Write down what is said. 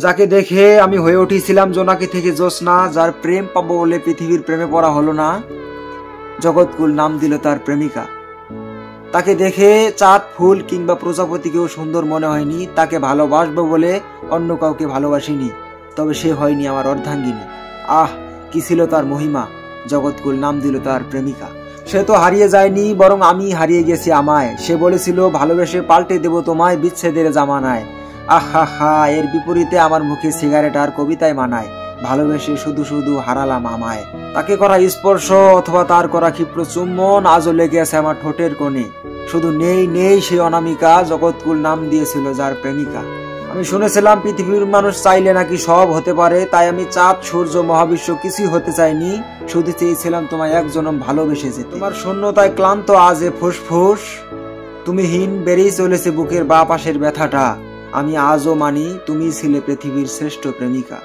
যাকে দেখে আমি হয়ে উঠেছিলাম জোনাকি থেকে জ্যোৎস্না, যার প্রেম পাবো বলে পৃথিবীর প্রেমে পড়া হলো না, জগৎকুল নাম দিল তার প্রেমিকা। তাকে দেখে চাঁদ, ফুল কিংবা প্রজাপতিকেও সুন্দর মনে হয়নি। তাকে ভালোবাসবো বলে অন্য কাউকে ভালোবাসিনি, তবে সে হয়নি আমার অর্ধাঙ্গিনী। আহ, কি ছিল তার মহিমা, জগৎকুল নাম দিল তার প্রেমিকা। সে তো হারিয়ে যায়নি, বরং আমি হারিয়ে গেছি আমায়। সে বলেছিল ভালোবেসে পাল্টে দেব তোমায় বিচ্ছেদের জামানায়। আহা হা, এর বিপরীতে আমার মুখে সিগারেট আর কবিতায় মানায়, ভালোবেসে শুধু শুধু হারালাম আমায়। তাকে করা স্পর্শ অথবা তার করা ক্ষিপ্র চুম্বন আজও লেগে আছে আমার ঠোঁটের কোণে। শুধু নেই নেই সে অনামিকা, জগৎকুল নাম দিয়েছিল যার প্রেমিকা। আমি শুনেছিলাম পৃথিবীর মানুষ চাইলে নাকি সব হতে পারে, তাই আমি চাঁদ, সূর্য, মহাবিশ্ব কিছুই হতে চাইনি, শুধু চেয়েছিলাম তোমায় এক জনম ভালোবেসে যেতে। তোমার শূন্যতায় ক্লান্ত আজ এ ফুসফুস, তুমি হীন বেড়েই চলেছে বুকের বা পাশের ব্যথাটা। আমি আজও মানি তুমি ছিলে পৃথিবীর শ্রেষ্ঠ প্রেমিকা।